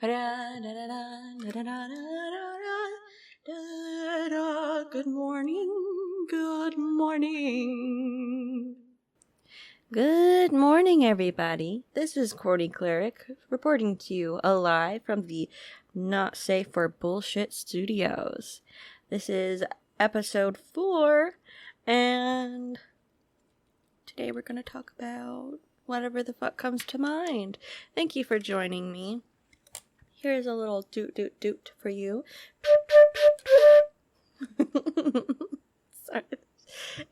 Good morning, good morning. Good morning, everybody. This is Corny Cleric reporting to you live from the Not Safe for Bullshit Studios. This is episode 4, and today we're going to talk about whatever the fuck comes to mind. Thank you for joining me. Here's a little doot doot doot for you. Sorry.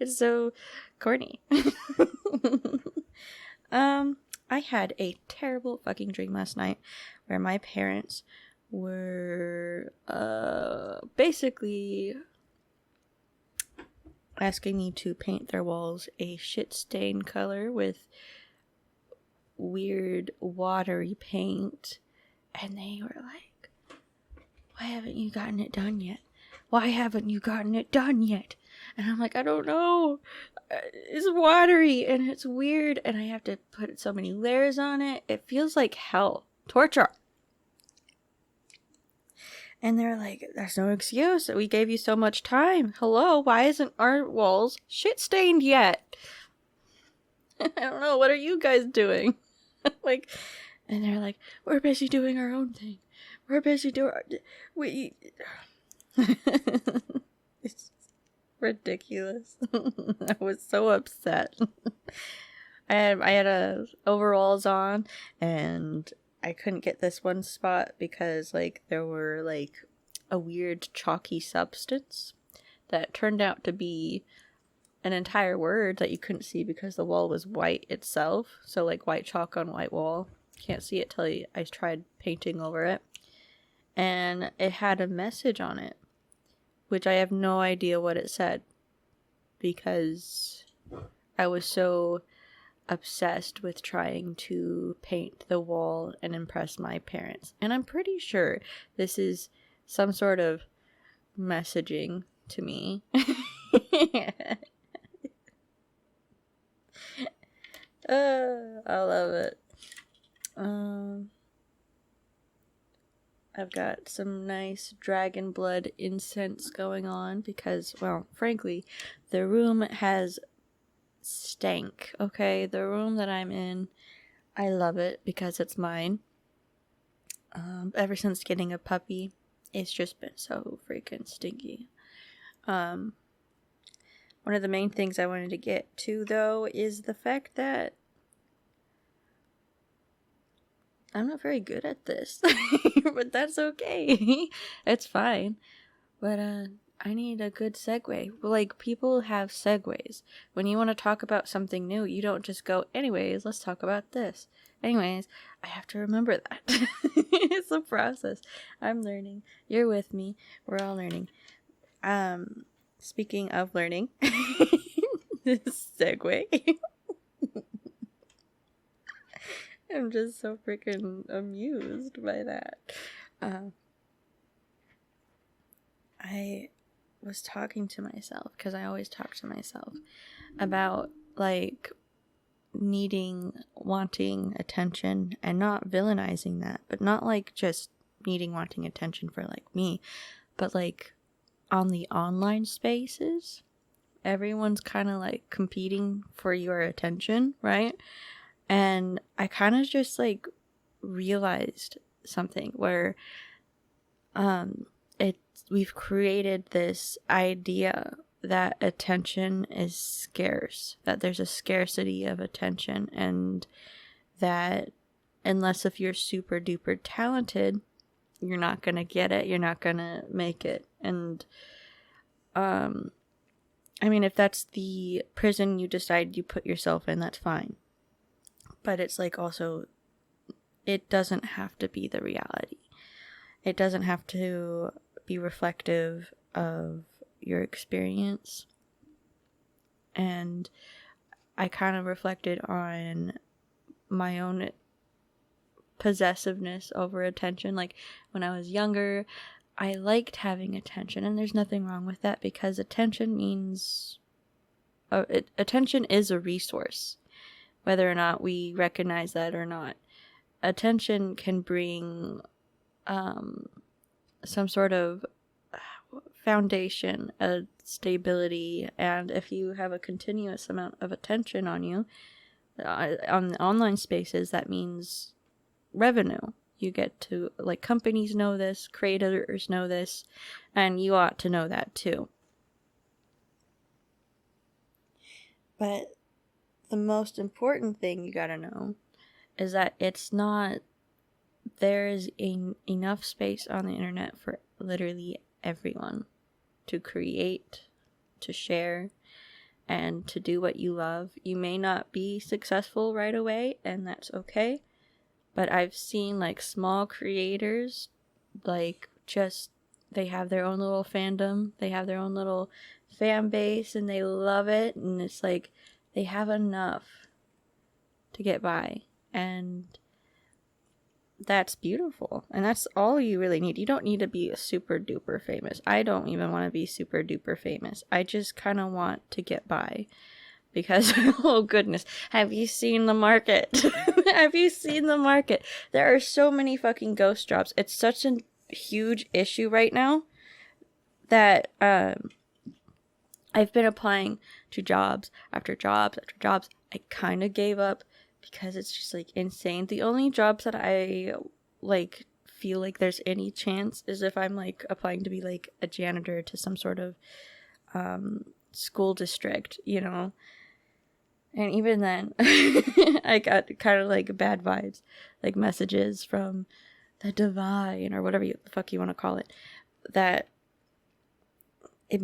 It's so corny. I had a terrible fucking dream last night where my parents were basically asking me to paint their walls a shit stain color with weird watery paint. And they were like, why haven't you gotten it done yet? Why haven't you gotten it done yet? And I'm like, I don't know. It's watery and it's weird and I have to put so many layers on it. It feels like hell. Torture. And they're like, there's no excuse. We gave you so much time. Hello, why isn't our walls shit stained yet? I don't know. What are you guys doing? Like... And they're like, we're busy doing our own thing. We're busy doing... It's ridiculous. I was so upset. I had overalls on, and I couldn't get this one spot because, like, there were, like, a weird chalky substance that turned out to be an entire word that you couldn't see because the wall was white itself. So, like, white chalk on white wall. Can't see it till I tried painting over it. And it had a message on it, which I have no idea what it said because I was so obsessed with trying to paint the wall and impress my parents. And I'm pretty sure this is some sort of messaging to me. I love it. I've got some nice dragon blood incense going on because, well, frankly, the room has stank, okay? The room that I'm in, I love it because it's mine. Ever since getting a puppy, it's just been so freaking stinky. One of the main things I wanted to get to, though, is the fact that I'm not very good at this, but that's okay. It's fine. But I need a good segue. Like, people have segues. When you want to talk about something new, you don't just go, anyways, let's talk about this. Anyways, I have to remember that. It's a process. I'm learning. You're with me. We're all learning. Speaking of learning, this segue. I'm just so freaking amused by that. I was talking to myself, because I always talk to myself, about, like, wanting attention, and not villainizing that, but not, like, just wanting attention for, like, me, but, like, on the online spaces, everyone's kind of, like, competing for your attention, right? And I kind of just, like, realized something where we've created this idea that attention is scarce, that there's a scarcity of attention, and that unless if you're super duper talented, you're not gonna get it, you're not gonna make it. And I mean, if that's the prison you decide you put yourself in, that's fine. But it's like, also, it doesn't have to be the reality. It doesn't have to be reflective of your experience. And I kind of reflected on my own possessiveness over attention. Like, when I was younger, I liked having attention, and there's nothing wrong with that, because attention means... attention is a resource, whether or not we recognize that or not. Attention can bring some sort of foundation, a stability, and if you have a continuous amount of attention on you on the online spaces, that means revenue. You get to, like, companies know this, creators know this, and you ought to know that too. But the most important thing you gotta know is that it's not, there is enough space on the internet for literally everyone to create, to share, and to do what you love. You may not be successful right away, and that's okay. But I've seen, like, small creators, like, just, they have their own little fandom, they have their own little fan base, and they love it, and it's like, they have enough to get by, and that's beautiful, and that's all you really need. You don't need to be super duper famous. I don't even want to be super duper famous. I just kind of want to get by. Because, oh goodness, have you seen the market? Have you seen the market? There are so many fucking ghost jobs. It's such a huge issue right now that I've been applying to jobs after jobs after jobs. I kind of gave up because it's just, like, insane. The only jobs that I, like, feel like there's any chance is if I'm, like, applying to be, like, a janitor to some sort of school district, you know. And even then, I got kind of, like, bad vibes, like, messages from the divine, or whatever the fuck you want to call it, that it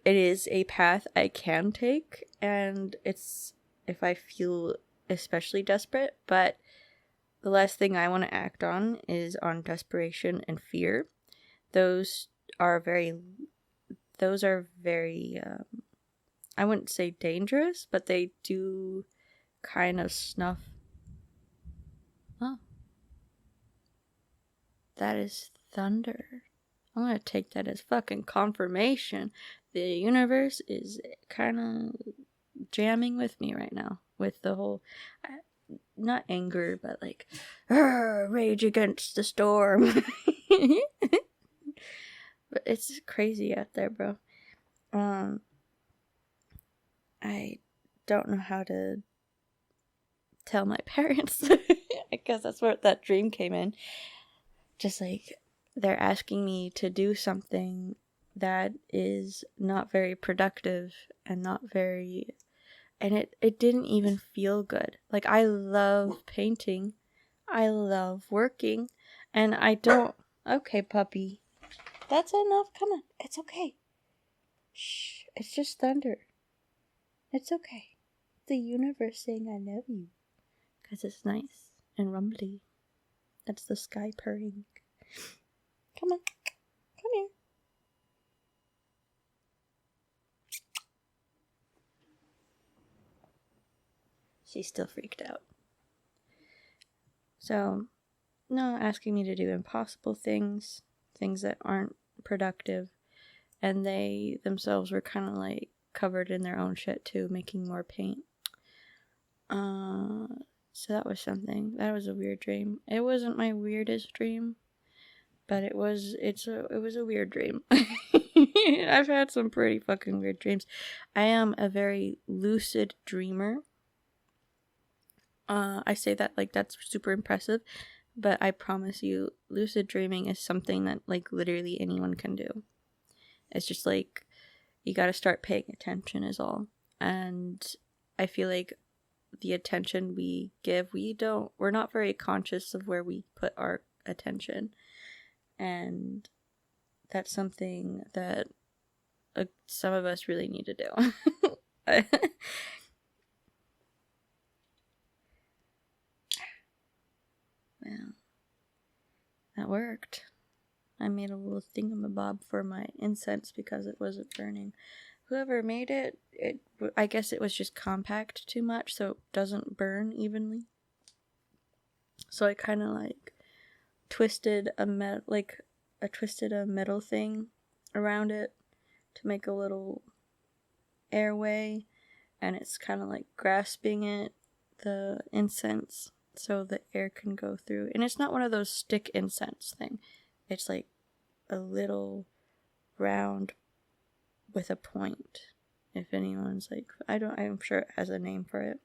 is a path I can take, and it's, if I feel especially desperate, but the last thing I want to act on is on desperation and fear. Those are very, I wouldn't say dangerous, but they do kind of snuff. Oh. That is thunder. I'm gonna take that as fucking confirmation. The universe is kind of jamming with me right now. With the whole, not anger, but, like, rage against the storm. But it's crazy out there, bro. I don't know how to tell my parents. I guess that's where that dream came in. Just, like, they're asking me to do something that is not very productive and not very, and it didn't even feel good. Like, I love painting, I love working, and I don't, okay, puppy, that's enough, come on, it's okay, shh, it's just thunder. It's okay. The universe saying I love you. Because it's nice and rumbly. That's the sky purring. Come on. Come here. She's still freaked out. So, no, asking me to do impossible things. Things that aren't productive. And they themselves were kind of, like, covered in their own shit too, making more paint. So that was something. That was a weird dream. It wasn't my weirdest dream, but it was a weird dream. I've had some pretty fucking weird dreams. I am a very lucid dreamer. I say that like that's super impressive, but I promise you, lucid dreaming is something that, like, literally anyone can do. It's just, like, you gotta start paying attention is all. And I feel like the attention we give, we're not very conscious of where we put our attention. And that's something that some of us really need to do. Well, that worked. I made a little thingamabob for my incense because it wasn't burning. Whoever made it, I guess it was just compact too much, so it doesn't burn evenly. So I kind of, like, twisted a metal thing around it to make a little airway, and it's kind of like grasping it, the incense, so the air can go through. And it's not one of those stick incense thing. It's like a little round with a point. If anyone's like, I'm sure it has a name for it.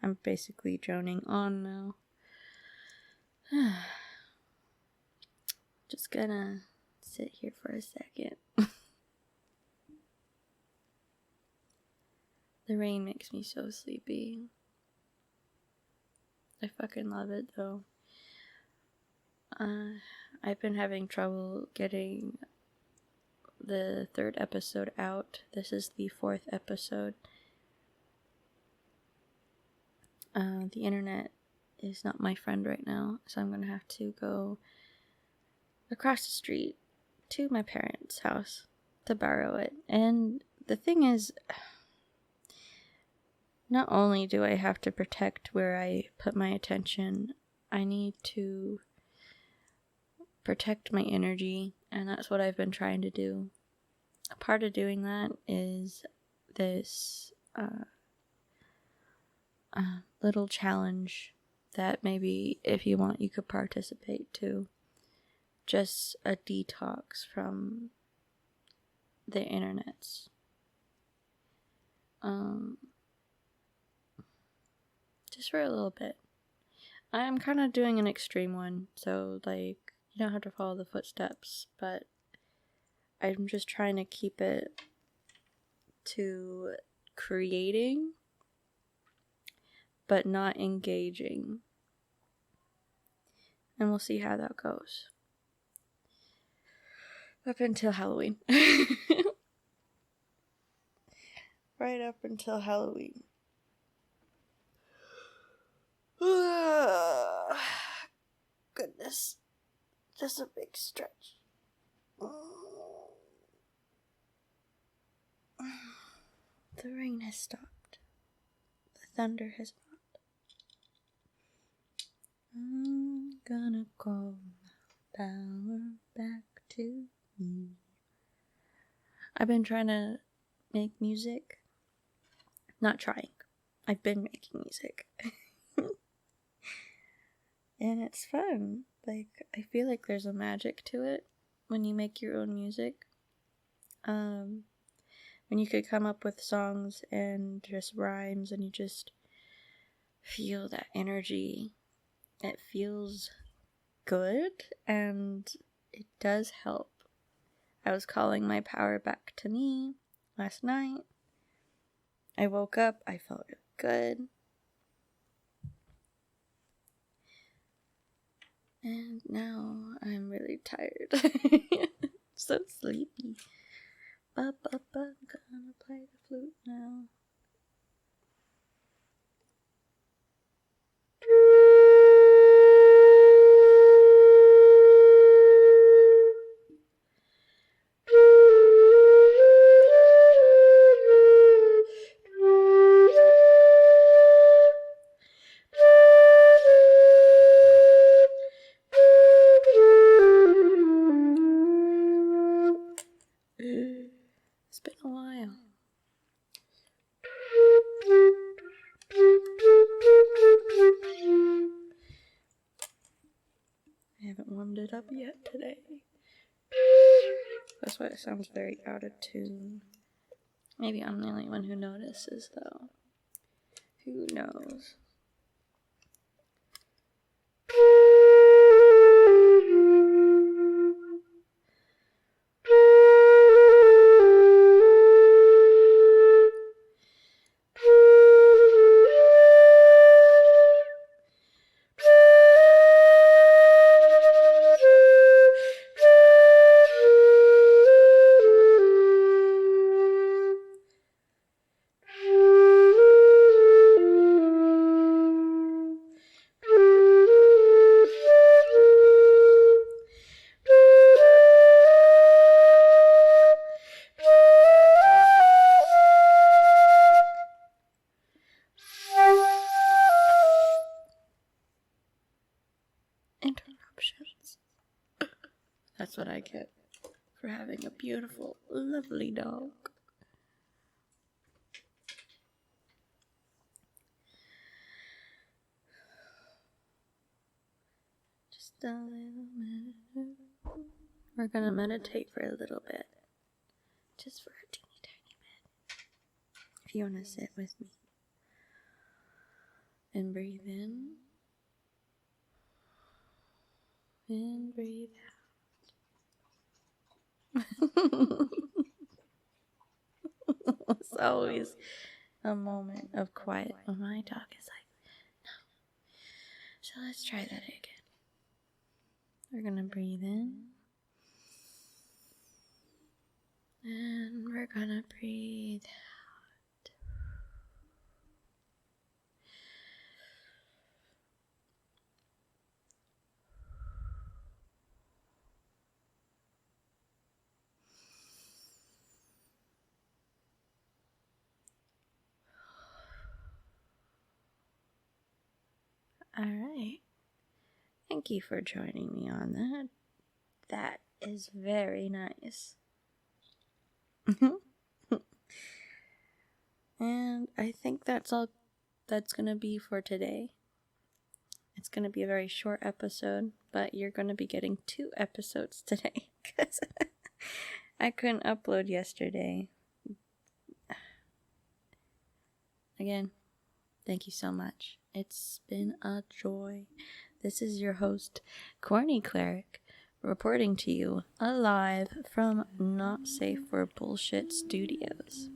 I'm basically droning on now. Just gonna sit here for a second. The rain makes me so sleepy. I fucking love it though. I've been having trouble getting the 3rd episode out. This is the 4th episode. The internet is not my friend right now, so I'm gonna have to go across the street to my parents' house to borrow it. And the thing is, not only do I have to protect where I put my attention, I need to protect my energy, and that's what I've been trying to do. A part of doing that is this little challenge that maybe if you want you could participate too. Just a detox from the internets. Just for a little bit. I'm kind of doing an extreme one, so like you don't have to follow the footsteps, but I'm just trying to keep it to creating but not engaging. And we'll see how that goes. Up until Halloween. Right up until Halloween. Goodness. Just a big stretch. The rain has stopped. The thunder has not. I'm gonna call my power back to me. I've been trying to make music. Not trying. I've been making music. And it's fun. Like, I feel like there's a magic to it when you make your own music. When you could come up with songs and just rhymes and you just feel that energy. It feels good and it does help. I was calling my power back to me last night. I woke up, I felt good. And now I'm really tired. So sleepy. I'm gonna play the flute now. It's been a while. I haven't warmed it up yet today. That's why it sounds very out of tune. Maybe I'm the only one who notices, though. Who knows? Interruptions. That's what I get for having a beautiful, lovely dog. We're gonna meditate for a little bit. Just for a teeny tiny bit. If you wanna sit with me. And breathe in. And breathe out. It's always a moment of quiet when my dog is like, no. So let's try that again. We're gonna breathe in. And we're gonna breathe out. Alright. Thank you for joining me on that. That is very nice. And I think that's all that's going to be for today. It's going to be a very short episode, but you're going to be getting 2 episodes today because I couldn't upload yesterday. Again, thank you so much. It's been a joy. This is your host, Corny Cleric, reporting to you alive from Not Safe for Bullshit Studios.